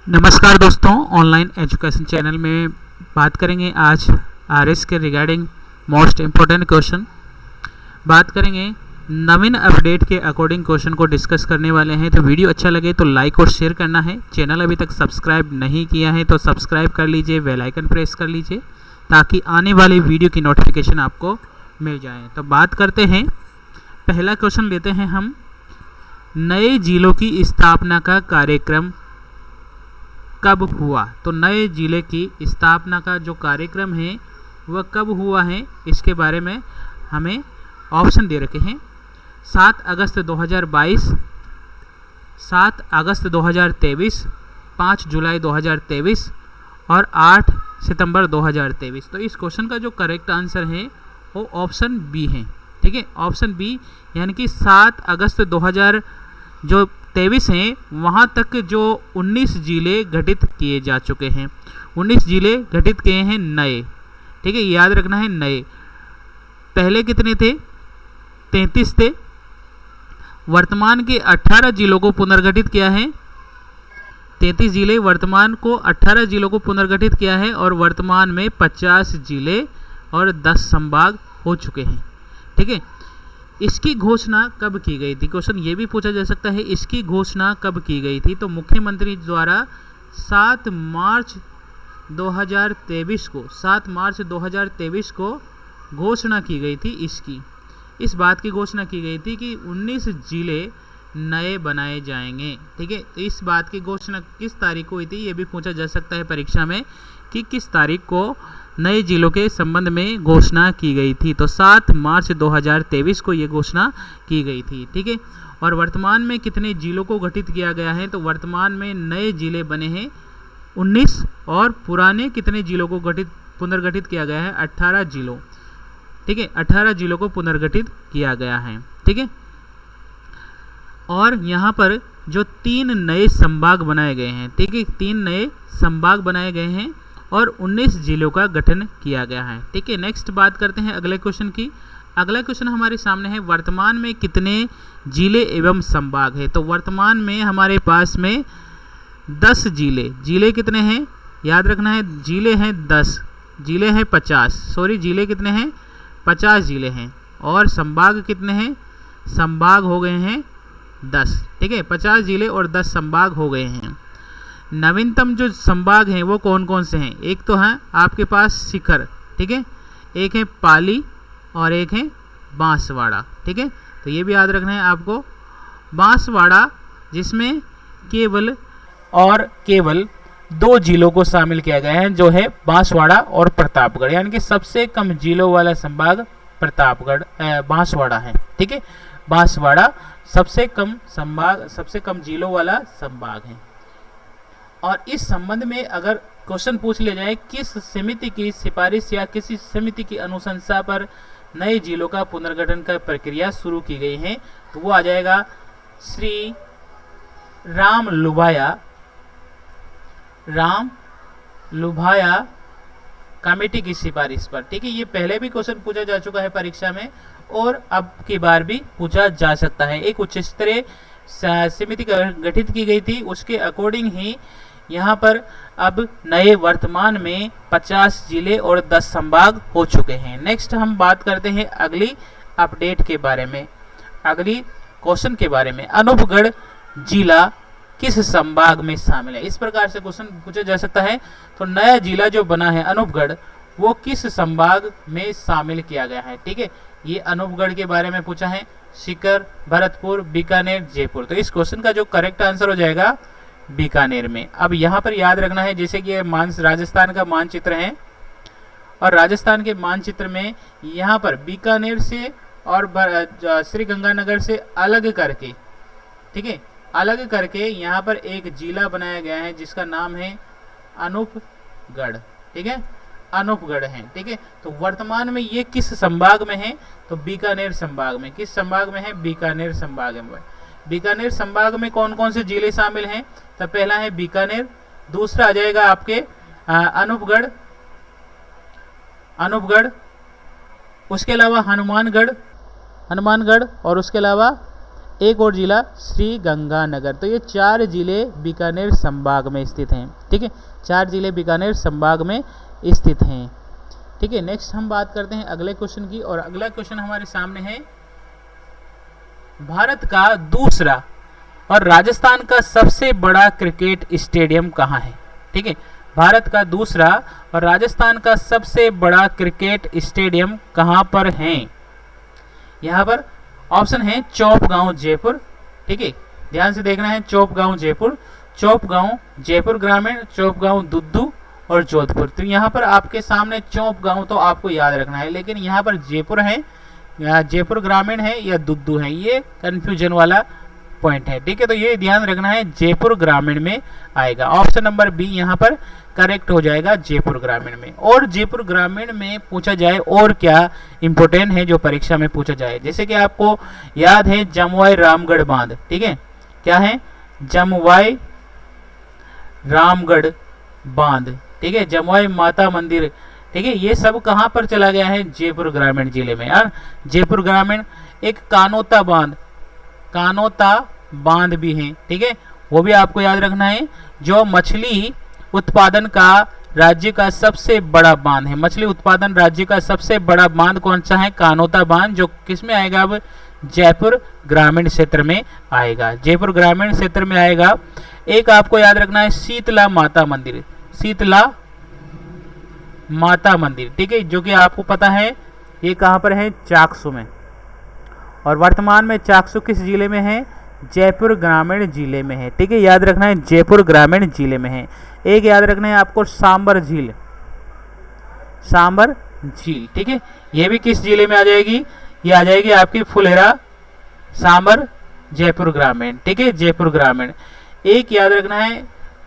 नमस्कार दोस्तों, online education channel में बात करेंगे आज आरएस के रिगार्डिंग मोस्ट इम्पोर्टेंट क्वेश्चन। बात करेंगे नवीन अपडेट के अकॉर्डिंग क्वेश्चन को डिस्कस करने वाले हैं। तो वीडियो अच्छा लगे तो लाइक और शेयर करना है। चैनल अभी तक सब्सक्राइब नहीं किया है तो सब्सक्राइब कर लीजिए, बेल आइकन प्रेस कर लीजिए ताकि आने वाली वीडियो की नोटिफिकेशन आपको मिल जाए। तो बात करते हैं, पहला क्वेश्चन लेते हैं हम। नए जिलों की स्थापना का कार्यक्रम कब हुआ? तो नए जिले की स्थापना का जो कार्यक्रम है वह कब हुआ है, इसके बारे में हमें ऑप्शन दे रखे हैं। 7 अगस्त 2022, 7 अगस्त 2023, 5 जुलाई 2023 और 8 सितंबर 2023। तो इस क्वेश्चन का जो करेक्ट आंसर है वो ऑप्शन बी है। ठीक है, ऑप्शन बी, यानी कि 7 अगस्त 2023 हैं वहाँ तक जो 19 जिले गठित किए जा चुके हैं। 19 जिले गठित किए हैं नए। ठीक है, याद रखना है नए। पहले कितने थे? 33 थे। वर्तमान के 18 जिलों को पुनर्गठित किया है। 33 जिले वर्तमान को 18 जिलों को पुनर्गठित किया है और वर्तमान में 50 जिले और 10 संभाग हो चुके हैं। ठीक है, इसकी घोषणा कब की गई थी? क्वेश्चन ये भी पूछा जा सकता है, इसकी घोषणा कब की गई थी? तो मुख्यमंत्री द्वारा 7 मार्च 2023 को 7 मार्च 2023 को घोषणा की गई थी। इस बात की घोषणा की गई थी कि 19 जिले नए बनाए जाएंगे। ठीक है, तो इस बात की घोषणा किस तारीख को हुई थी ये भी पूछा जा सकता है परीक्षा में कि किस तारीख को नए जिलों के संबंध में घोषणा की गई थी। तो 7 मार्च 2023 को ये घोषणा की गई थी। ठीक है, और वर्तमान में कितने जिलों को गठित किया गया है? तो वर्तमान में नए जिले बने हैं 19 और पुराने कितने जिलों को पुनर्गठित किया गया है? 18 जिलों। ठीक है, 18 जिलों को पुनर्गठित किया गया है। ठीक है, और यहाँ पर जो 3 नए संभाग बनाए गए हैं। ठीक है, 3 नए संभाग बनाए गए हैं और 19 जिलों का गठन किया गया है। ठीक है, नेक्स्ट बात करते हैं अगले क्वेश्चन की। अगला क्वेश्चन हमारे सामने है, वर्तमान में कितने जिले एवं संभाग है? तो वर्तमान में हमारे पास में 10 जिले कितने हैं? याद रखना है, जिले हैं 10, जिले हैं 50, सॉरी जिले कितने हैं? 50 जिले हैं। और संभाग कितने हैं? संभाग हो गए हैं 10। ठीक है, 50 जिले और 10 संभाग हो गए हैं। नवीनतम जो संभाग हैं वो कौन कौन से हैं? एक तो है आपके पास शिखर, ठीक है, एक है पाली और एक है बांसवाड़ा। ठीक है, तो ये भी याद रखना है आपको। बांसवाड़ा जिसमें केवल 2 जिलों को शामिल किया गया है, जो है बांसवाड़ा और प्रतापगढ़, यानी कि सबसे कम जिलों वाला संभाग प्रतापगढ़ बांसवाड़ा है। ठीक है, बांसवाड़ा सबसे कम जिलों वाला संभाग है। और इस संबंध में अगर क्वेश्चन पूछ लिया जाए किस समिति की सिफारिश या किसी समिति की अनुशंसा पर नए जिलों का पुनर्गठन का प्रक्रिया शुरू की गई है, तो वो आ जाएगा श्री राम लुभाया कमेटी की सिफारिश पर। ठीक है, ये पहले भी क्वेश्चन पूछा जा चुका है परीक्षा में और अब की बार भी पूछा जा सकता है। एक उच्च स्तरीय समिति गठित की गई थी, उसके अकॉर्डिंग ही यहाँ पर अब नए वर्तमान में 50 जिले और 10 संभाग हो चुके हैं। नेक्स्ट हम बात करते हैं अगली अपडेट के बारे में, अगली क्वेश्चन के बारे में। अनूपगढ़ जिला किस संभाग में शामिल है? इस प्रकार से क्वेश्चन पूछा जा सकता है। तो नया जिला जो बना है अनूपगढ़, वो किस संभाग में शामिल किया गया है? ठीक है, ये अनूपगढ़ के बारे में पूछा है। सीकर, भरतपुर, बीकानेर, जयपुर। तो इस क्वेश्चन का जो करेक्ट आंसर हो जाएगा बीकानेर में। अब यहाँ पर याद रखना है, जैसे कि राजस्थान का मानचित्र है और राजस्थान के मानचित्र में यहाँ पर बीकानेर से और श्री गंगानगर से अलग करके, ठीक है, अलग करके यहाँ पर एक जिला बनाया गया है जिसका नाम है अनूपगढ़। ठीक है, अनूपगढ़ है। ठीक है, तो वर्तमान में ये किस संभाग में है? तो बीकानेर संभाग में। किस संभाग में है? बीकानेर संभाग में। बीकानेर संभाग में कौन कौन से जिले शामिल हैं? तो पहला है बीकानेर, दूसरा आ जाएगा आपके अनूपगढ़, उसके अलावा हनुमानगढ़ और उसके अलावा एक और जिला श्री गंगानगर। तो ये 4 जिले बीकानेर संभाग में स्थित हैं। ठीक है, 4 जिले बीकानेर संभाग में स्थित हैं। ठीक है, नेक्स्ट हम बात करते हैं अगले क्वेश्चन की, और अगला क्वेश्चन हमारे सामने है, भारत का दूसरा और राजस्थान का सबसे बड़ा क्रिकेट स्टेडियम कहाँ है? ठीक है, भारत का दूसरा और राजस्थान का सबसे बड़ा क्रिकेट स्टेडियम कहाँ पर है? यहाँ पर ऑप्शन है चौपगांव जयपुर। ठीक है, ध्यान से देखना है, चौपगांव जयपुर, चौपगांव जयपुर ग्रामीण, चौपगांव दुद्दू और जोधपुर। तो यहाँ पर आपके सामने चौपगांव तो आपको याद रखना है, लेकिन यहाँ पर जयपुर है या जयपुर ग्रामीण है या दुद्दू है, ये कंफ्यूजन वाला पॉइंट है। ठीक है, तो ये ध्यान रखना है, जयपुर ग्रामीण में आएगा। ऑप्शन नंबर बी यहाँ पर करेक्ट हो जाएगा, जयपुर ग्रामीण में। और जयपुर ग्रामीण में पूछा जाए और क्या इंपोर्टेंट है जो परीक्षा में पूछा जाए, जैसे कि आपको याद है जमवाई रामगढ़ बांध। ठीक है, क्या है? जमवाई रामगढ़ बांध। ठीक है, जमवाई माता मंदिर। ठीक है, ये सब कहां पर चला गया है? जयपुर ग्रामीण जिले में। यार जयपुर ग्रामीण, एक कानोता बांध, कानोता बांध भी है। ठीक है, वो भी आपको याद रखना है, जो मछली उत्पादन का राज्य का सबसे बड़ा बांध है। मछली उत्पादन राज्य का सबसे बड़ा बांध कौन सा है? कानोता बांध, जो किस में आएगा? अब जयपुर ग्रामीण क्षेत्र में आएगा, जयपुर ग्रामीण क्षेत्र में आएगा। एक आपको याद रखना है शीतला माता मंदिर, शीतला माता मंदिर। ठीक है, जो कि आपको पता है ये कहां पर है? चाकसू में। और वर्तमान में चाकसू किस जिले में है? जयपुर ग्रामीण जिले में है। ठीक है, याद रखना है जयपुर ग्रामीण जिले में है। एक याद रखना है आपको सांबर झील, सांबर झील। ठीक है, ये भी किस जिले में आ जाएगी? ये आ जाएगी आपकी फुलेरा, सांबर, जयपुर ग्रामीण। ठीक है, जयपुर ग्रामीण। एक याद रखना है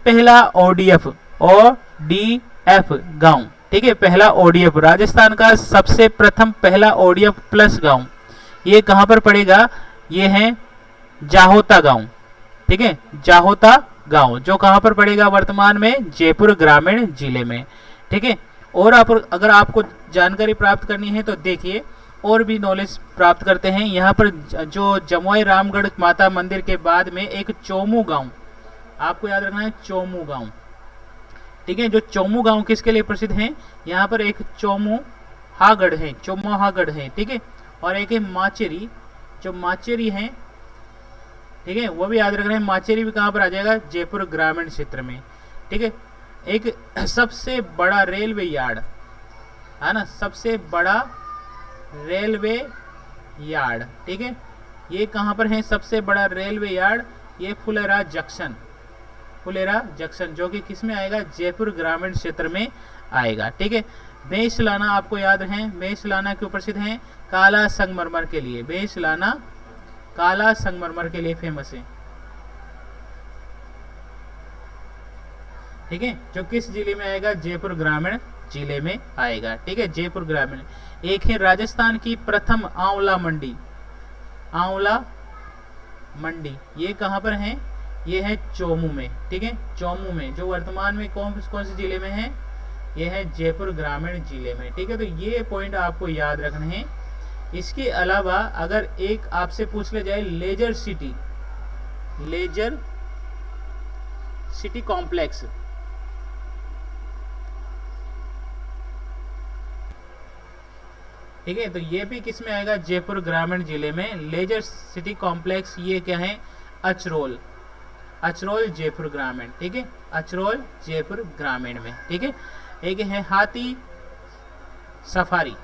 पहला ओडीएफ, ODF गांव। ठीक है, पहला ओडीएफ, राजस्थान का सबसे प्रथम पहला ODF प्लस गांव, ये कहां पर पड़ेगा? ये है जाहोता गांव। ठीक है, जाहोता गांव, जो कहां पर पड़ेगा वर्तमान में? जयपुर ग्रामीण जिले में। ठीक है, और अगर आपको जानकारी प्राप्त करनी है तो देखिए, और भी नॉलेज प्राप्त करते हैं। यहाँ पर जो जमवाई रामगढ़ माता मंदिर के बाद में एक चोमू गांव, आपको याद रखना है चोमू गांव। ठीक है, जो चोमू गांव किसके लिए प्रसिद्ध है? यहाँ पर एक चोमुहागढ़ है, चोमुहागढ़ है। ठीक है, और एक है माचेरी, जो माचेरी है। ठीक है, वो भी याद रखना है, माचेरी भी कहां पर आ जाएगा? जयपुर ग्रामीण क्षेत्र में। ठीक है, एक सबसे बड़ा रेलवे यार्ड है ना, सबसे बड़ा रेलवे यार्ड। ठीक है, ये कहां पर है सबसे बड़ा रेलवे यार्ड? ये फुलेरा जंक्शन, फुलेरा जंक्शन, जो कि किस में आएगा? जयपुर ग्रामीण क्षेत्र में आएगा। ठीक है, बेसलाना आपको याद है, बेसलाना क्यों प्रसिद्ध है? काला संगमरमर के लिए, बेसलाना काला संगमरमर के लिए फेमस है। ठीक है, जो किस जिले में आएगा? जयपुर ग्रामीण जिले में आएगा। ठीक है, जयपुर ग्रामीण। एक है राजस्थान की प्रथम आंवला मंडी, आंवला मंडी, ये कहां पर है? ये है चोमू में। ठीक है, चोमू में, जो वर्तमान में कौन से जिले में है? ये है जयपुर ग्रामीण जिले में। ठीक है, तो ये पॉइंट आपको याद रखने हैं। इसके अलावा अगर एक आपसे पूछ ले जाए leisure city, leisure city complex, ठीक है, तो ये भी किस में आएगा? जयपुर ग्रामीण जिले में। लेजर सिटी कॉम्प्लेक्स, ये क्या है? अचरोल, अचरोल जयपुर ग्रामीण। ठीक है, अचरोल जयपुर ग्रामीण में। ठीक है, एक है हाथी सफारी,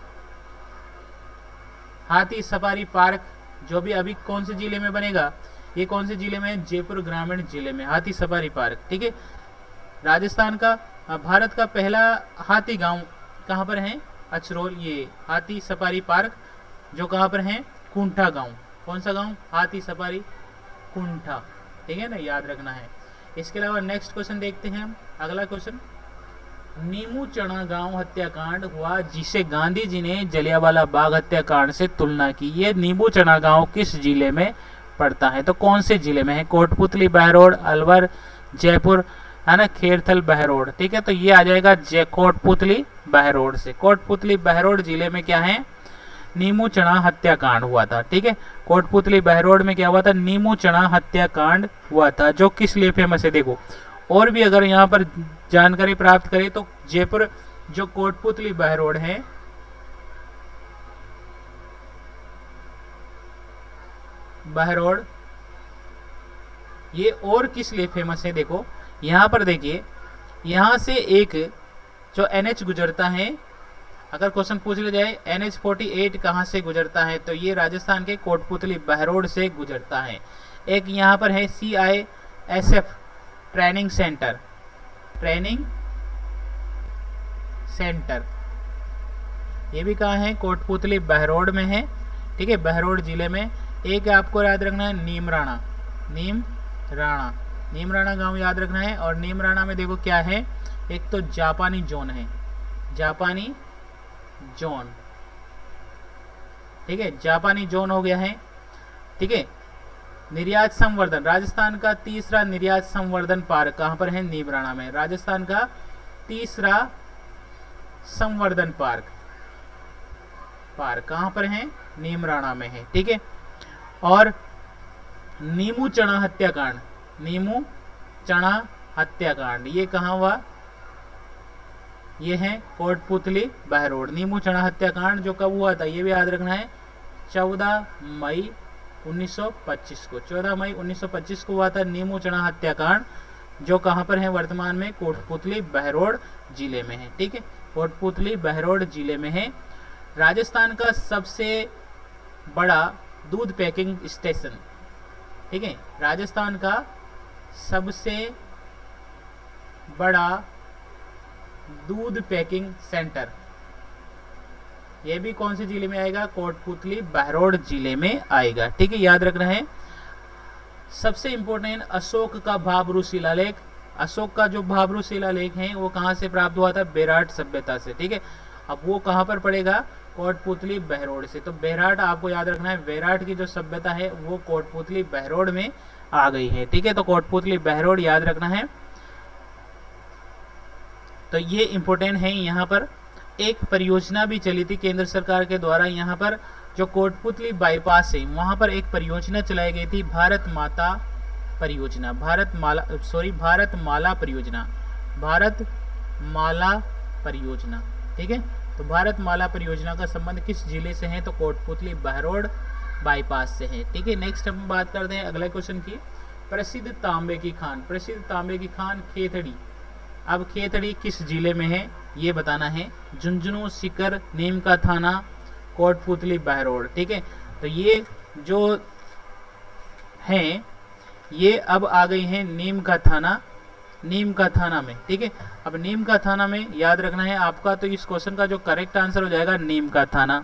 हाथी सफारी पार्क, जो भी अभी कौन से जिले में बनेगा? ये कौन से जिले में है? जयपुर ग्रामीण जिले में, हाथी सफारी पार्क। ठीक है, राजस्थान का, भारत का पहला हाथी गांव कहां पर है? अचरोल, ये हाथी सफारी पार्क, जो कहां पर है? कुंठा गांव। कौन सा गांव? हाथी सफारी कुंठा। ठीक है ना, याद रखना है। इसके अलावा नेक्स्ट क्वेश्चन देखते हैं हम। अगला क्वेश्चन, नीमू चना गांव हत्याकांड हुआ जिसे गांधी जी ने जलियांवाला बाग हत्याकांड से तुलना की, ये नीमू चना गांव किस जिले में पड़ता है? तो कौन से जिले में है? कोटपुतली, बहरोड, अलवर, जयपुर, है ना, खेरथल, बहरोड। ठीक है, तो ये आ जाएगा कोटपुतली बहरोड से। कोटपुतली बहरोड जिले में क्या है? नीमू चना हत्याकांड हुआ था। ठीक है, कोटपुतली बहरोड में क्या हुआ था, नीमू चना हत्याकांड हुआ था, जो किस लिए फेमस है। देखो और भी अगर यहाँ पर जानकारी प्राप्त करें तो जयपुर जो कोटपुतली बहरोड है, बहरोड ये और किस लिए फेमस है। देखो यहाँ पर देखिए, यहाँ से एक जो NH गुजरता है, अगर क्वेश्चन पूछ लिया जाए NH-48 कहाँ से गुजरता है, तो ये राजस्थान के कोटपुतली बहरोड से गुजरता है। एक यहाँ पर है CISF ट्रेनिंग सेंटर, ये भी कहाँ है, कोटपुतली बहरोड में है। ठीक है, बहरोड जिले में। एक आपको याद रखना है नीमराणा गांव याद रखना है। और नीमराणा में देखो क्या है, एक तो जापानी जोन है, जापानी जोन। ठीक है, जापानी जोन हो गया है। ठीक है, निर्यात संवर्धन, राजस्थान का तीसरा निर्यात संवर्धन पार्क कहां पर है, नीमराणा में। राजस्थान का तीसरा संवर्धन पार्क कहां पर है, नीमराणा में है। ठीक है, और नीमू चना हत्याकांड ये कहाँ हुआ, ये है कोटपुतली बहरोड। नीमू चना हत्याकांड जो कब हुआ था ये भी याद रखना है, 14 मई 1925 को, 14 मई 1925 को हुआ था नीमू चना हत्याकांड, जो कहाँ पर है, वर्तमान में कोटपुतली बहरोड जिले में है। ठीक है, कोटपुतली बहरोड जिले में है। राजस्थान का सबसे बड़ा दूध पैकिंग स्टेशन, ठीक है, राजस्थान का सबसे बड़ा दूध पैकिंग सेंटर, यह भी कौन से जिले में आएगा, कोटपुतली बहरोड जिले में आएगा। ठीक है, याद रखना है। सबसे इंपॉर्टेंट अशोक का भाबरू शिलालेख, अशोक का जो भाबरू शिलालेख है वो कहां से प्राप्त हुआ था, बेराट सभ्यता से। ठीक है, अब वो कहां पर पड़ेगा, कोटपुतली बहरोड से। तो बेराट आपको याद रखना है, बेराट की जो सभ्यता है वो कोटपुतली बहरोड में आ गई है। ठीक है, तो कोटपुतली बहरोड याद रखना है। तो ये इंपॉर्टेंट है। यहाँ पर एक परियोजना भी चली थी केंद्र सरकार के द्वारा, यहाँ पर जो कोटपुतली बाईपास है वहां पर एक परियोजना चलाई गई थी, भारत माला परियोजना। ठीक है, तो भारत माला परियोजना का संबंध किस जिले से है, तो कोटपुतली बहरोड बाईपास से है। ठीक है, नेक्स्ट हम बात करते हैं अगले क्वेश्चन की। प्रसिद्ध तांबे की खान खेतड़ी। अब खेतड़ी किस जिले में है ये बताना है, झुंझुनू, सीकर, नीम का थाना, कोटपुतली बहरोड। ठीक है, तो ये जो हैं ये अब आ गई हैं नीम का थाना में। ठीक है, अब नीम का थाना में याद रखना है आपका, तो इस क्वेश्चन का जो करेक्ट आंसर हो जाएगा नीम का थाना।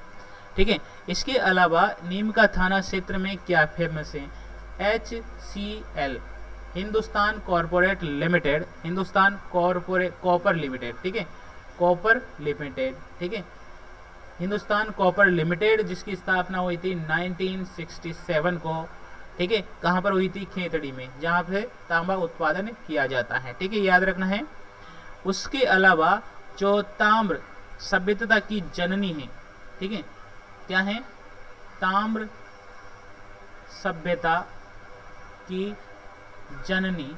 ठीक है, इसके अलावा नीम का थाना क्षेत्र में क्या फेमस है, HCL हिंदुस्तान कॉपर लिमिटेड। ठीक है, कॉपर लिमिटेड। ठीक है, हिंदुस्तान कॉपर लिमिटेड जिसकी स्थापना हुई थी 1967 को। ठीक है, कहां पर हुई थी, खेतड़ी में, जहां पे तांबा उत्पादन किया जाता है। ठीक है, याद रखना है। उसके अलावा जो ताम्र सभ्यता की जननी है, ठीक है, क्या है, ताम्र सभ्यता की जननी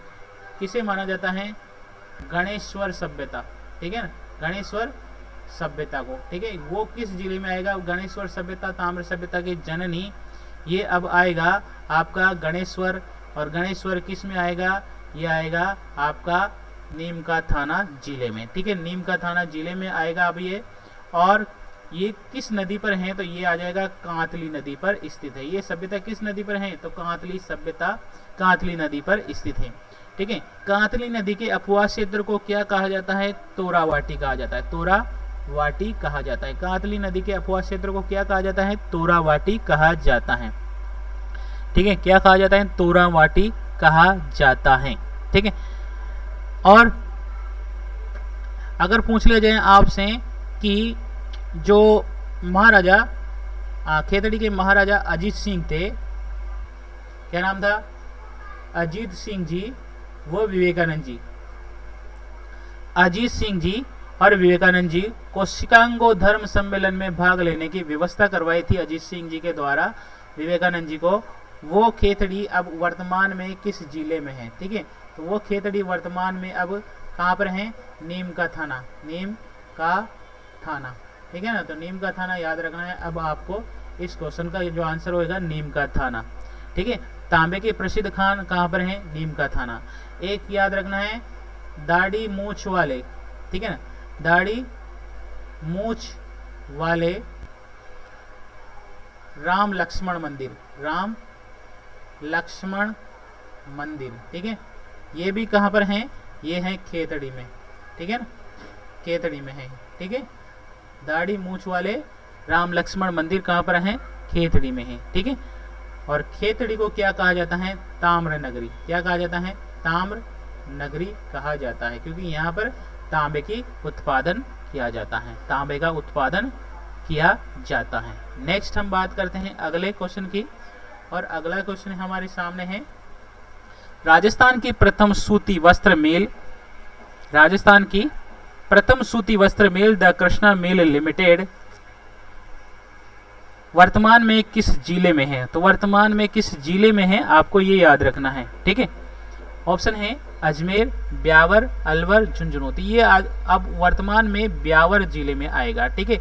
किसे माना जाता है, गणेश्वर सभ्यता। ठीक है ना, गणेश्वर सभ्यता को। ठीक है, वो किस जिले में आएगा, गणेश्वर सभ्यता, ताम्र सभ्यता की जननी, ये अब आएगा आपका गणेश्वर। और गणेश्वर किस में आएगा, ये आएगा आपका नीम का थाना जिले में। ठीक है, नीम का थाना जिले में आएगा अब ये। और ये किस नदी पर है, तो ये आ जाएगा कांतली नदी पर स्थित है। ये सभ्यता किस नदी पर है, तो कांतली सभ्यता कांतली नदी पर स्थित है। ठीक है, कांतली नदी के अपवास क्षेत्र को क्या कहा जाता है, तोरावाटी कहा जाता है, तोरावाटी कहा जाता है। कांतली नदी के अपवास क्षेत्र को क्या कहा जाता है, तोरावाटी कहा जाता है। ठीक है, क्या कहा जाता है, तोरावाटी कहा जाता है। ठीक है, और अगर पूछ लिया जाए आपसे कि जो महाराजा खेतड़ी के महाराजा अजीत सिंह थे, क्या नाम था, अजीत सिंह जी वो विवेकानंद जी, अजीत सिंह जी और विवेकानंद जी को शिकागो धर्म सम्मेलन में भाग लेने की व्यवस्था करवाई थी अजीत सिंह जी के द्वारा विवेकानंद जी को, वो खेतड़ी अब वर्तमान में किस जिले में है? ठीक है, तो वो खेतड़ी वर्तमान में अब कहाँ पर है? नीम का थाना, नीम का थाना। ठीक है ना, तो नीम का थाना याद रखना है। अब आपको इस क्वेश्चन का जो आंसर होगा नीम का थाना। ठीक है, तांबे के प्रसिद्ध खान कहाँ पर है? नीम का थाना। एक याद रखना है, दाढ़ी मूछ वाले, ठीक है ना, दाढ़ी मूछ वाले राम लक्ष्मण मंदिर, राम लक्ष्मण मंदिर। ठीक है, ये भी कहाँ पर है? ये है खेतड़ी में। ठीक है ना, खेतड़ी में है। ठीक है, दाढ़ी मूछ वाले राम लक्ष्मण मंदिर कहाँ पर है? खेतड़ी में है। ठीक है, और खेतड़ी को क्या कहा जाता है? ताम्र नगरी। क्या कहा जाता है? ताम्र नगरी कहा जाता है, क्योंकि यहाँ पर तांबे की उत्पादन किया जाता है, तांबे का उत्पादन किया जाता है। नेक्स्ट हम बात करते हैं अगले क्वेश्चन की, और अगला क्वेश्चन हमारे सामने है, राजस्थान की प्रथम सूती वस्त्र मिल, राजस्थान की प्रथम सूती वस्त्र मिल द कृष्णा मिल लिमिटेड वर्तमान में किस जिले में है? तो वर्तमान में किस जिले में है आपको ये याद रखना है। ठीक है, ऑप्शन है अजमेर, ब्यावर, अलवर, झुंझुनू। तो ये अब वर्तमान में ब्यावर जिले में आएगा। ठीक है,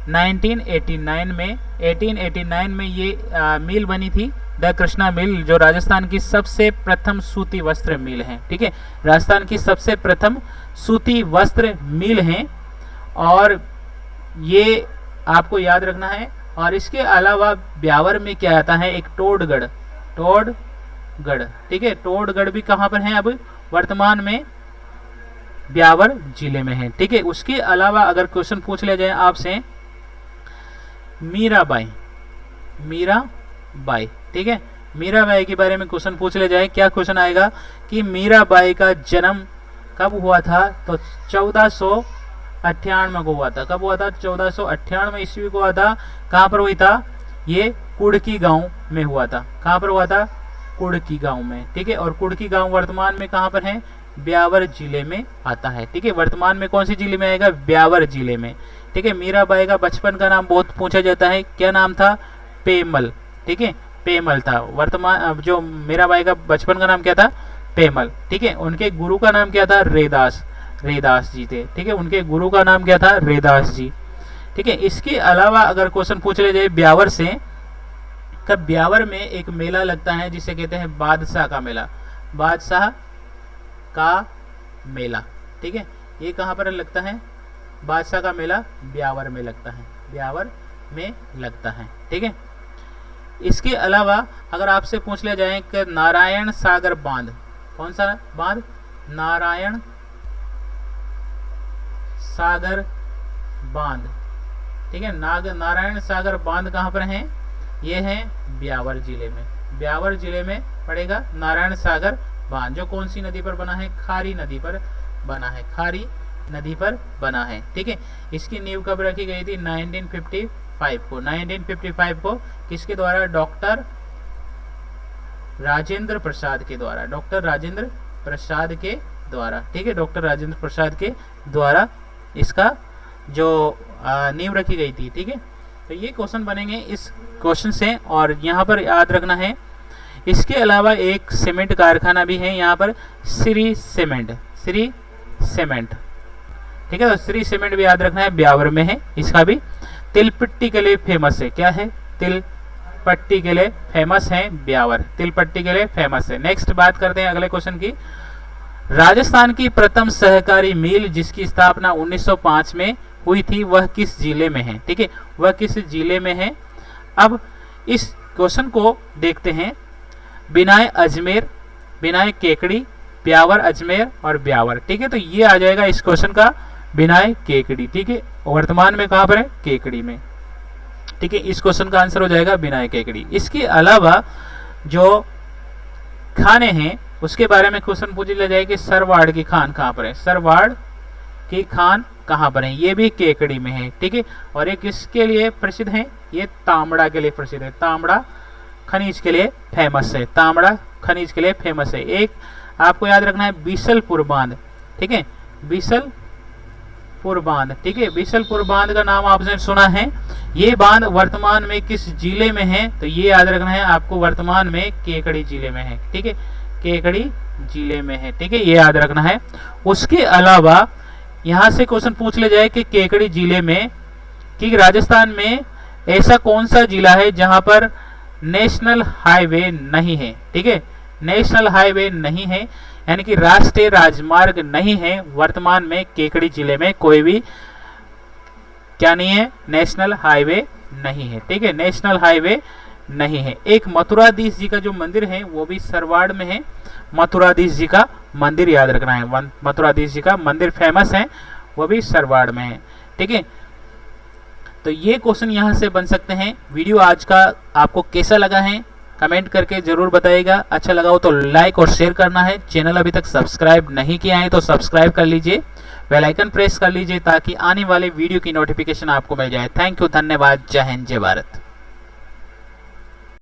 1889 में ये मिल बनी थी, द कृष्णा मिल, जो राजस्थान की सबसे प्रथम सूती वस्त्र मिल है। ठीक है, राजस्थान की सबसे प्रथम सूती वस्त्र मिल है, और ये आपको याद रखना है। और इसके अलावा ब्यावर में क्या आता है? एक टोडगढ़, टोडगढ़। ठीक है, टोडगढ़ भी कहाँ पर है? अब वर्तमान में ब्यावर जिले में है। ठीक है, उसके अलावा अगर क्वेश्चन पूछ लिया जाए आपसे, मीराबाई, मीराबाई। ठीक है, मीराबाई के बारे में क्वेश्चन पूछ लिया जाए, क्या क्वेश्चन आएगा कि मीराबाई का जन्म कब हुआ था? तो 1498 को हुआ था। कब हुआ था? 1498 ईस्वी को हुआ था। कहाँ पर हुई था? ये कुड़की गांव में हुआ था। कहाँ पर हुआ था? कुड़की गांव में। ठीक है, और कुड़की गांव वर्तमान में कहाँ पर है? ब्यावर जिले में आता है। ठीक है, वर्तमान में कौन सी जिले में आएगा? ब्यावर जिले में। ठीक है, मीराबाई का बचपन का नाम बहुत पूछा जाता है, क्या नाम था? पेमल। ठीक है, पेमल था। वर्तमान जो मीराबाई का बचपन का नाम क्या था? पेमल। ठीक है, उनके गुरु का नाम क्या था? रेदास, रेदास जी थे। ठीक है, उनके गुरु का नाम क्या था? रेदास जी। ठीक है, इसके अलावा अगर क्वेश्चन पूछ ले जाए ब्यावर से, कब ब्यावर में एक मेला लगता है जिसे कहते हैं बादशाह का मेला, बादशाह का मेला। ठीक है, ये कहाँ पर लगता है? बादशाह का मेला ब्यावर में लगता है, ब्यावर में लगता है। ठीक है, इसके अलावा अगर आपसे पूछ लिया जाए कि नारायण सागर बांध, कौन सा बांध? नारायण सागर बांध। ठीक है, नारायण सागर बांध कहाँ पर है? ये है ब्यावर जिले में। ब्यावर जिले में पड़ेगा नारायण सागर बांध, जो कौन सी नदी पर बना है? खारी नदी पर बना है, खारी नदी पर बना है। ठीक है, इसकी नींव कब रखी गई थी? 1955 को। 1955 को किसके द्वारा? डॉक्टर राजेंद्र प्रसाद के द्वारा, डॉक्टर राजेंद्र प्रसाद के द्वारा। ठीक है, डॉक्टर राजेंद्र प्रसाद के द्वारा इसका जो नींव रखी गई थी। ठीक है, तो ये क्वेश्चन बनेंगे इस क्वेश्चन से, और यहाँ पर याद रखना है इसके अलावा एक सीमेंट कारखाना भी है यहाँ पर, श्री सीमेंट, श्री सीमेंट। ठीक है, तो श्री सीमेंट भी याद रखना है, ब्यावर में है। इसका भी तिलपट्टी के लिए फेमस है। क्या है? तिलपट्टी के लिए फेमस है ब्यावर, तिलपट्टी के लिए फेमस है। नेक्स्ट बात करते हैं अगले क्वेश्चन की, राजस्थान की प्रथम सहकारी मिल जिसकी स्थापना 1905 में हुई थी वह किस जिले में है? ठीक है, वह किस जिले में है? अब इस क्वेश्चन को देखते हैं, बिनाय अजमेर, बिनाय केकड़ी, ब्यावर अजमेर और ब्यावर। ठीक है, तो ये आ जाएगा इस क्वेश्चन का बिनाय केकड़ी। ठीक है, वर्तमान में कहां पर है? केकड़ी में। ठीक है, इस क्वेश्चन का आंसर हो जाएगा बिनाय केकड़ी। इसके अलावा जो खाने हैं उसके बारे में क्वेश्चन पूछ लिया जाए कि सरवाड़ की खान कहां पर है? सरवाड़ की खान कहां पर है? ये भी केकड़ी में है। ठीक है, और एक किसके लिए प्रसिद्ध है? ये तांबड़ा के लिए प्रसिद्ध है, तांबड़ा खनिज के लिए फेमस है, तांबड़ा खनिज के लिए फेमस है। एक आपको याद रखना है बीसलपुर बांध। ठीक है, बीसलपुर बिशलपुर बांध, ठीक है, बिशलपुर बांध का नाम आपने सुना है। ये बांध वर्तमान में किस जिले में है? तो ये याद रखना है आपको, वर्तमान में केकड़ी जिले में है, ठीक है, केकड़ी जिले में है, ठीक है, ये याद रखना है। उसके अलावा यहाँ से क्वेश्चन पूछ ले जाए कि केकड़ी जिले में, कि राजस्थान में ऐसा कौन सा जिला है जहां पर नेशनल हाईवे नहीं है, ठीक है, नेशनल हाईवे नहीं है, यानी कि राष्ट्रीय राजमार्ग नहीं है वर्तमान में केकड़ी जिले में, कोई भी क्या नहीं है, नेशनल हाईवे नहीं है, ठीक है, नेशनल हाईवे नहीं है। एक मथुराधीश जी का जो मंदिर है वो भी सरवाड़ में है, मथुराधीश जी का मंदिर याद रखना है, मथुराधीश जी का मंदिर फेमस है, वो भी सरवाड़ में है, ठीक है। तो ये क्वेश्चन यहाँ से बन सकते हैं। वीडियो आज का आपको कैसा लगा है कमेंट करके जरूर बताइएगा। अच्छा लगा हो तो लाइक और शेयर करना है। चैनल अभी तक सब्सक्राइब नहीं किया है तो सब्सक्राइब कर लीजिए, बेल आइकन प्रेस कर लीजिए ताकि आने वाले वीडियो की नोटिफिकेशन आपको मिल जाए। थैंक यू, धन्यवाद, जय हिंद, जय भारत।